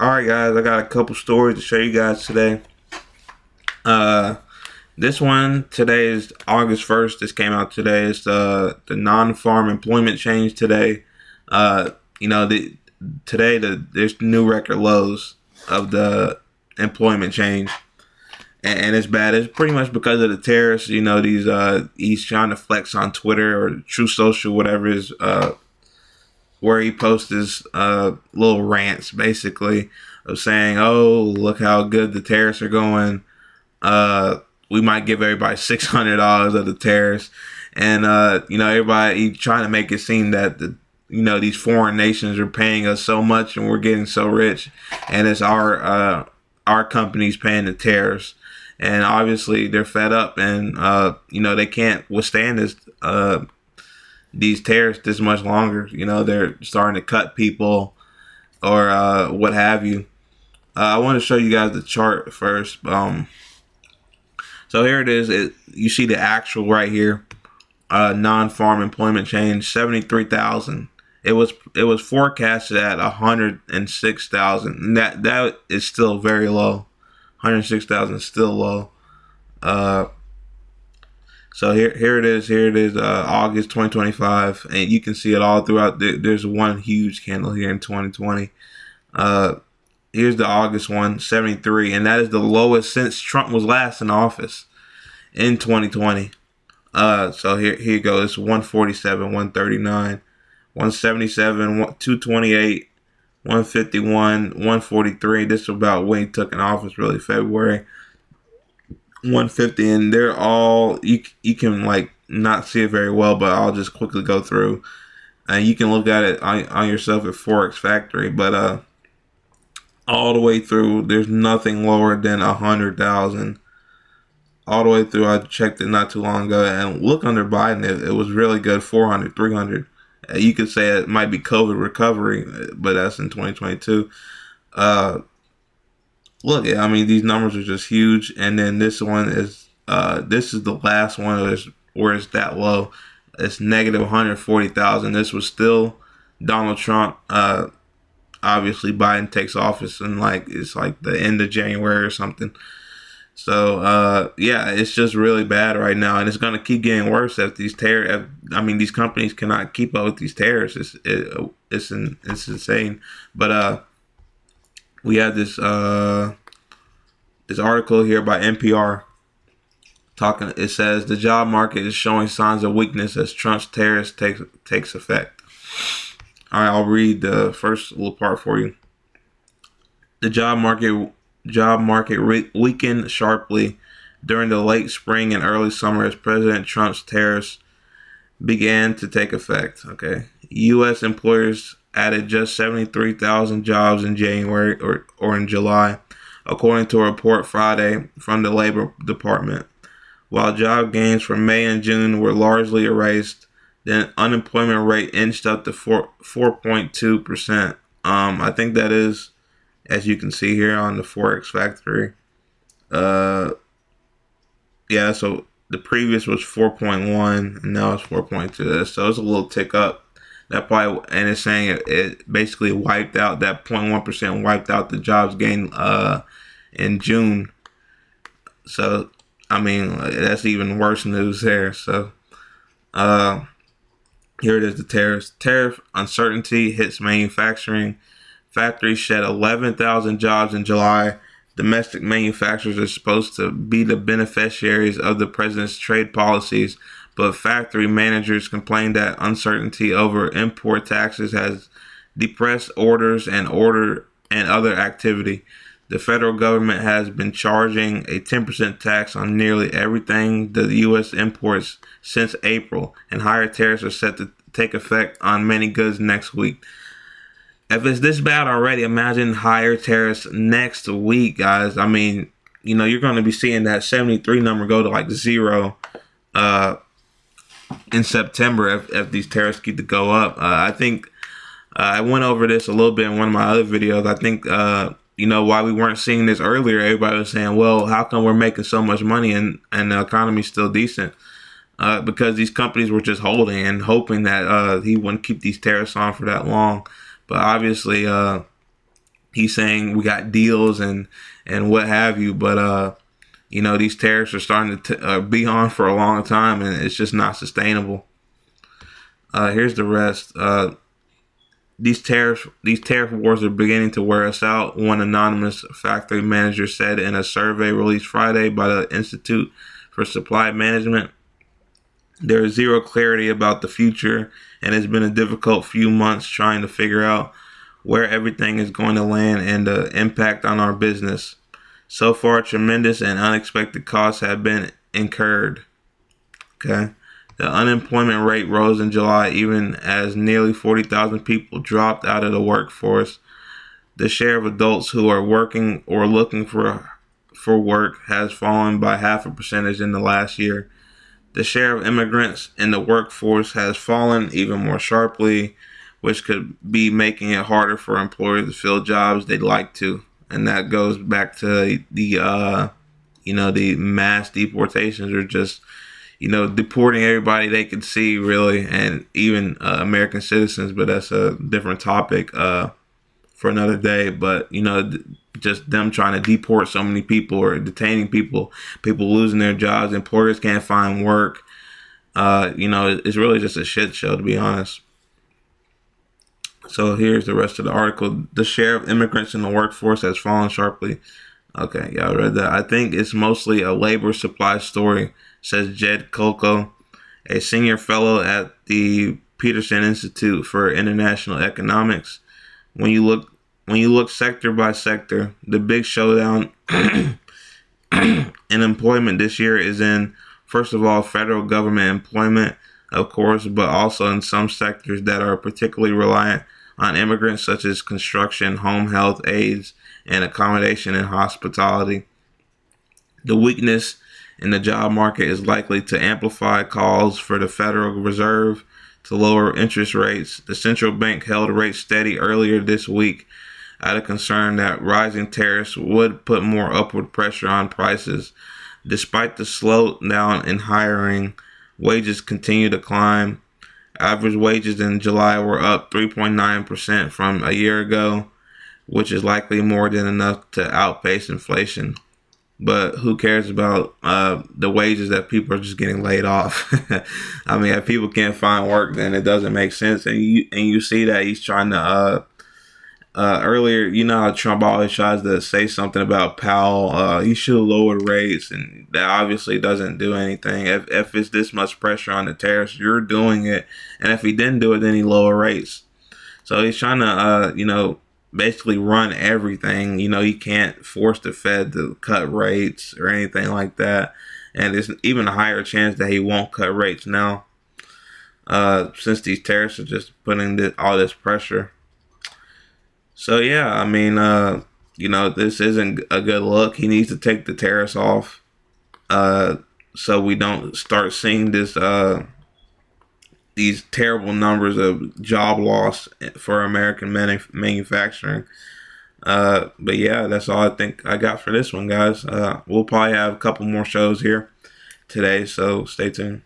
Alright guys, I got a couple stories to show you guys today. Uh this one today is August 1st. This came out today. It's the non-farm employment change today. Uh you know the Today there's new record lows of the employment change. And it's bad. It's pretty much because of the tariffs. These he's trying to flex on Twitter or True Social, whatever is where he posts his little rants, basically, of saying, "Oh, look how good the tariffs are going. We might give everybody $600 of the tariffs," and everybody he's trying to make it seem that these foreign nations are paying us so much and we're getting so rich, and it's our companies paying the tariffs. And obviously they're fed up, and they can't withstand these tariffs this much longer. They're starting to cut people or what have you. I want to show you guys the chart first. So here it is. You see the actual right here. Non-farm employment change, 73,000. It was forecasted at 106,000. And that is still very low. 106,000 is still low. So here it is. Here it is, August 2025, and you can see it all throughout. There's one huge candle here in 2020. Here's the August one, 73, and that is the lowest since Trump was last in office in 2020. So here you go. It's 147, 139, 177, 228, 151, 143. This is about when he took in office, really, February. 150, and they're all you can like not see it very well, but I'll just quickly go through, and you can look at it on yourself at Forex Factory. But all the way through, there's nothing lower than 100,000. All the way through, I checked it not too long ago, and look under Biden, it was really good. 400, 300. You could say it might be COVID recovery, but that's in 2022. Look, I mean, these numbers are just huge. And then this one is the last one where it's that low. It's negative 140,000. This was still Donald Trump. Obviously, Biden takes office in it's like the end of January or something. So yeah, it's just really bad right now, and it's gonna keep getting worse if these tariffs. I mean, these companies cannot keep up with these tariffs. It's insane. But we have this article here by NPR talking. It says the job market is showing signs of weakness as Trump's tariffs takes effect. All right, I'll read the first little part for you. The job market weakened sharply during the late spring and early summer as President Trump's tariffs began to take effect. Okay, U.S. employers added just 73,000 jobs in January or in July, according to a report Friday from the Labor Department. While job gains for May and June were largely erased, the unemployment rate inched up to 4.2%. I think that is, as you can see here on the Forex Factory. Yeah, so the previous was 4.1 and now it's 4.2. So it's a little tick up. That probably, and it's saying it basically wiped out that 0.1%, wiped out the jobs gain in June. So I mean, that's even worse news there. So here it is, the tariffs. Tariff uncertainty hits manufacturing. Factories shed 11,000 jobs in July. Domestic manufacturers are supposed to be the beneficiaries of the president's trade policies, but factory managers complained that uncertainty over import taxes has depressed orders and other activity. The federal government has been charging a 10% tax on nearly everything the U.S. imports since April, and higher tariffs are set to take effect on many goods next week. If it's this bad already, imagine higher tariffs next week, guys. I mean, you're going to be seeing that 73 number go to like zero in September if these tariffs keep to go up. I think I went over this a little bit in one of my other videos. I think, why we weren't seeing this earlier, everybody was saying, well, how come we're making so much money and the economy's still decent? Because these companies were just holding and hoping that he wouldn't keep these tariffs on for that long. But obviously, he's saying we got deals and what have you, but these tariffs are starting to be on for a long time, and it's just not sustainable. Here's the rest. These tariff wars are beginning to wear us out, one anonymous factory manager said in a survey released Friday by the Institute for Supply Management. There is zero clarity about the future, and it's been a difficult few months trying to figure out where everything is going to land and the impact on our business. So far, tremendous and unexpected costs have been incurred. Okay. The unemployment rate rose in July even as nearly 40,000 people dropped out of the workforce. The share of adults who are working or looking for work has fallen by half a percentage in the last year. The share of immigrants in the workforce has fallen even more sharply, which could be making it harder for employers to fill jobs they'd like to. And that goes back to the mass deportations, or just deporting everybody they could see, really, and even American citizens. But that's a different topic for another day. But just them trying to deport so many people or detaining people losing their jobs, employers can't find work. It's really just a shit show, to be honest. So here's the rest of the article. The share of immigrants in the workforce has fallen sharply. Okay, y'all read that. I think it's mostly a labor supply story, says Jed Kolko, a senior fellow at the Peterson Institute for International Economics. When you look sector by sector, the big showdown in employment this year is in, first of all, federal government employment, of course, but also in some sectors that are particularly reliant on immigrants, such as construction, home health aides, and accommodation and hospitality. The weakness in the job market is likely to amplify calls for the Federal Reserve to lower interest rates. The central bank held rates steady earlier this week out of concern that rising tariffs would put more upward pressure on prices. Despite the slowdown in hiring, wages continue to climb. Average wages in July were up 3.9% from a year ago, which is likely more than enough to outpace inflation. But who cares about the wages that people are just getting laid off? I mean, if people can't find work, then it doesn't make sense. And you see that he's trying to earlier, how Trump always tries to say something about Powell. He should lower rates, and that obviously doesn't do anything. If it's this much pressure on the tariffs, you're doing it. And if he didn't do it, then he lower rates. So he's trying to, basically run everything. He can't force the Fed to cut rates or anything like that. And there's even a higher chance that he won't cut rates now, since these tariffs are just putting all this pressure. So yeah, I mean, this isn't a good look. He needs to take the tariffs off, so we don't start seeing these terrible numbers of job loss for American manufacturing. But yeah, that's all I think I got for this one, guys. We'll probably have a couple more shows here today, so stay tuned.